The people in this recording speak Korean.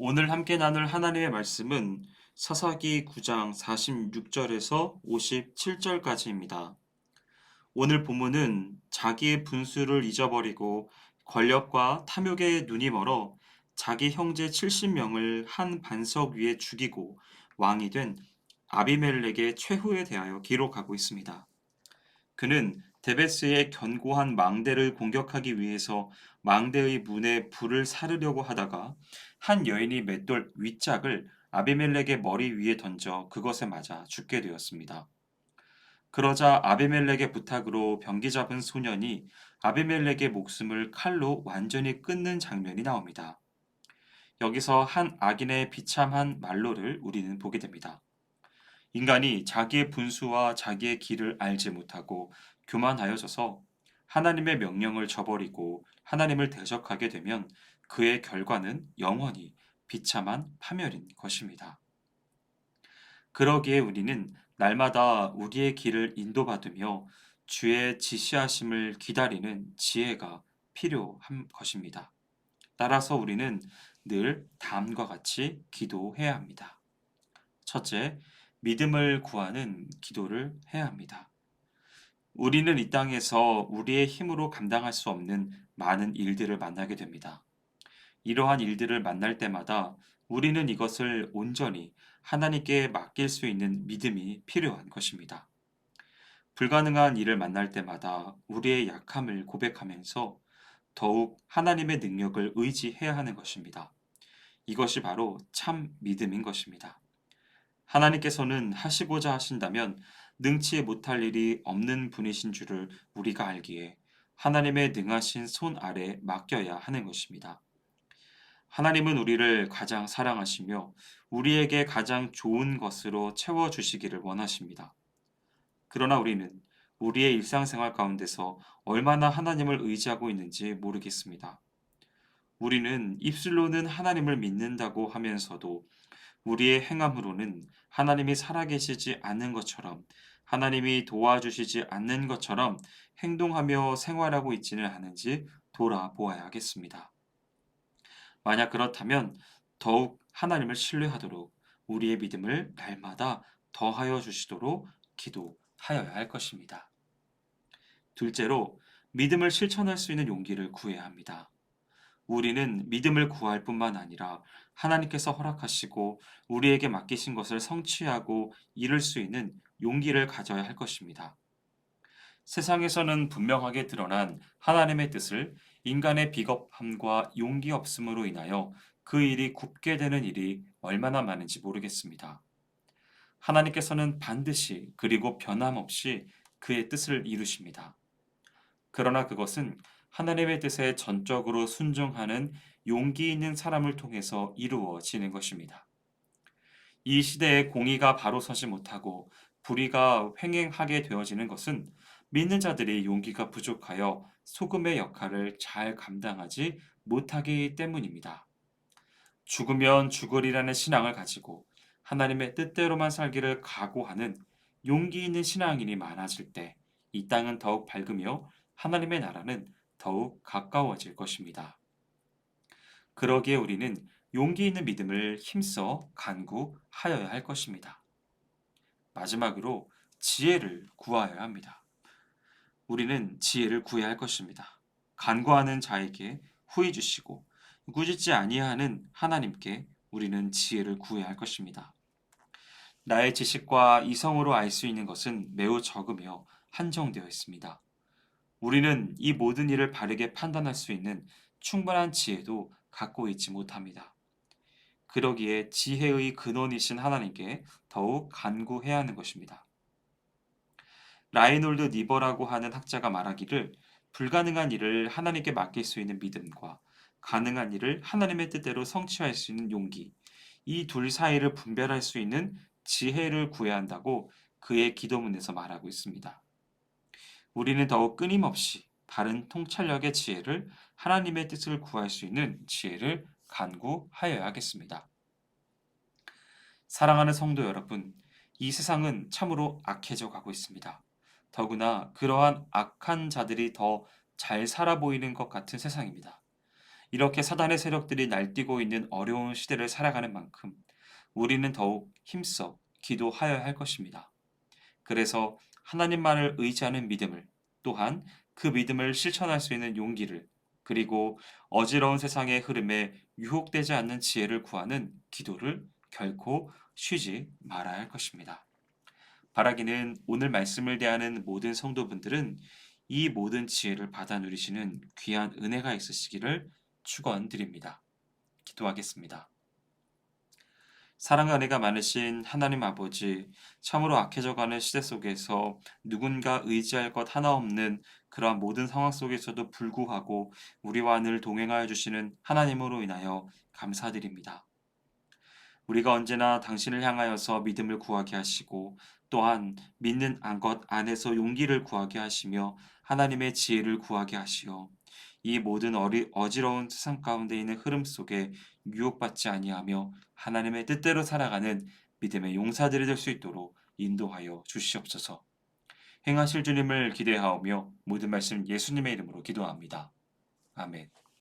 오늘 함께 나눌 하나님의 말씀은 사사기 9장 46절에서 57절까지입니다. 오늘 본문은 자기의 분수를 잊어버리고 권력과 탐욕에 눈이 멀어 자기 형제 70명을 한 반석 위에 죽이고 왕이 된 아비멜렉의 최후에 대하여 기록하고 있습니다. 그는 데베스의 견고한 망대를 공격하기 위해서 망대의 문에 불을 사르려고 하다가 한 여인이 맷돌 윗짝을 아비멜렉의 머리 위에 던져 그것에 맞아 죽게 되었습니다. 그러자 아비멜렉의 부탁으로 병기 잡은 소년이 아비멜렉의 목숨을 칼로 완전히 끊는 장면이 나옵니다. 여기서 한 악인의 비참한 말로를 우리는 보게 됩니다. 인간이 자기의 분수와 자기의 길을 알지 못하고 교만하여져서 하나님의 명령을 저버리고 하나님을 대적하게 되면 그의 결과는 영원히 비참한 파멸인 것입니다. 그러기에 우리는 날마다 우리의 길을 인도받으며 주의 지시하심을 기다리는 지혜가 필요한 것입니다. 따라서 우리는 늘 다음과 같이 기도해야 합니다. 첫째, 믿음을 구하는 기도를 해야 합니다. 우리는 이 땅에서 우리의 힘으로 감당할 수 없는 많은 일들을 만나게 됩니다. 이러한 일들을 만날 때마다 우리는 이것을 온전히 하나님께 맡길 수 있는 믿음이 필요한 것입니다. 불가능한 일을 만날 때마다 우리의 약함을 고백하면서 더욱 하나님의 능력을 의지해야 하는 것입니다. 이것이 바로 참 믿음인 것입니다. 하나님께서는 하시고자 하신다면 능치 못할 일이 없는 분이신 줄을 우리가 알기에 하나님의 능하신 손 아래 맡겨야 하는 것입니다. 하나님은 우리를 가장 사랑하시며 우리에게 가장 좋은 것으로 채워주시기를 원하십니다. 그러나 우리는 우리의 일상생활 가운데서 얼마나 하나님을 의지하고 있는지 모르겠습니다. 우리는 입술로는 하나님을 믿는다고 하면서도 우리의 행함으로는 하나님이 살아계시지 않는 것처럼 하나님이 도와주시지 않는 것처럼 행동하며 생활하고 있지는 않은지 돌아보아야 하겠습니다. 만약 그렇다면 더욱 하나님을 신뢰하도록 우리의 믿음을 날마다 더하여 주시도록 기도하여야 할 것입니다. 둘째로 믿음을 실천할 수 있는 용기를 구해야 합니다. 우리는 믿음을 구할 뿐만 아니라 하나님께서 허락하시고 우리에게 맡기신 것을 성취하고 이룰 수 있는 용기를 가져야 할 것입니다. 세상에서는 분명하게 드러난 하나님의 뜻을 인간의 비겁함과 용기 없음으로 인하여 그 일이 굽게 되는 일이 얼마나 많은지 모르겠습니다. 하나님께서는 반드시 그리고 변함없이 그의 뜻을 이루십니다. 그러나 그것은 하나님의 뜻에 전적으로 순종하는 용기 있는 사람을 통해서 이루어지는 것입니다. 이 시대에 공의가 바로 서지 못하고 불의가 횡행하게 되어지는 것은 믿는 자들이 용기가 부족하여 소금의 역할을 잘 감당하지 못하기 때문입니다. 죽으면 죽으리라는 신앙을 가지고 하나님의 뜻대로만 살기를 각오하는 용기 있는 신앙인이 많아질 때 이 땅은 더욱 밝으며 하나님의 나라는 더욱 가까워질 것입니다. 그러기에 우리는 용기 있는 믿음을 힘써 간구하여야 할 것입니다. 마지막으로 지혜를 구하여야 합니다. 우리는 지혜를 구해야 할 것입니다. 간구하는 자에게 후히 주시고 꾸짖지 아니하는 하나님께 우리는 지혜를 구해야 할 것입니다. 나의 지식과 이성으로 알 수 있는 것은 매우 적으며 한정되어 있습니다. 우리는 이 모든 일을 바르게 판단할 수 있는 충분한 지혜도 갖고 있지 못합니다. 그러기에 지혜의 근원이신 하나님께 더욱 간구해야 하는 것입니다. 라이놀드 니버라고 하는 학자가 말하기를 불가능한 일을 하나님께 맡길 수 있는 믿음과 가능한 일을 하나님의 뜻대로 성취할 수 있는 용기, 이 둘 사이를 분별할 수 있는 지혜를 구해야 한다고 그의 기도문에서 말하고 있습니다. 우리는 더욱 끊임없이 바른 통찰력의 지혜를 하나님의 뜻을 구할 수 있는 지혜를 간구하여야 하겠습니다. 사랑하는 성도 여러분, 이 세상은 참으로 악해져 가고 있습니다. 더구나 그러한 악한 자들이 더 잘 살아 보이는 것 같은 세상입니다. 이렇게 사단의 세력들이 날뛰고 있는 어려운 시대를 살아가는 만큼 우리는 더욱 힘써 기도하여야 할 것입니다. 그래서 하나님만을 의지하는 믿음을, 또한 그 믿음을 실천할 수 있는 용기를, 그리고 어지러운 세상의 흐름에 유혹되지 않는 지혜를 구하는 기도를 결코 쉬지 말아야 할 것입니다. 바라기는 오늘 말씀을 대하는 모든 성도분들은 이 모든 지혜를 받아 누리시는 귀한 은혜가 있으시기를 축원드립니다. 기도하겠습니다. 사랑과 은혜가 많으신 하나님 아버지, 참으로 악해져가는 시대 속에서 누군가 의지할 것 하나 없는 그러한 모든 상황 속에서도 불구하고 우리와 늘 동행하여 주시는 하나님으로 인하여 감사드립니다. 우리가 언제나 당신을 향하여서 믿음을 구하게 하시고 또한 믿는 것 안에서 용기를 구하게 하시며 하나님의 지혜를 구하게 하시어 이 모든 어지러운 세상 가운데 있는 흐름 속에 유혹받지 아니하며 하나님의 뜻대로 살아가는 믿음의 용사들이 될 수 있도록 인도하여 주시옵소서. 행하실 주님을 기대하오며 모든 말씀 예수님의 이름으로 기도합니다. 아멘.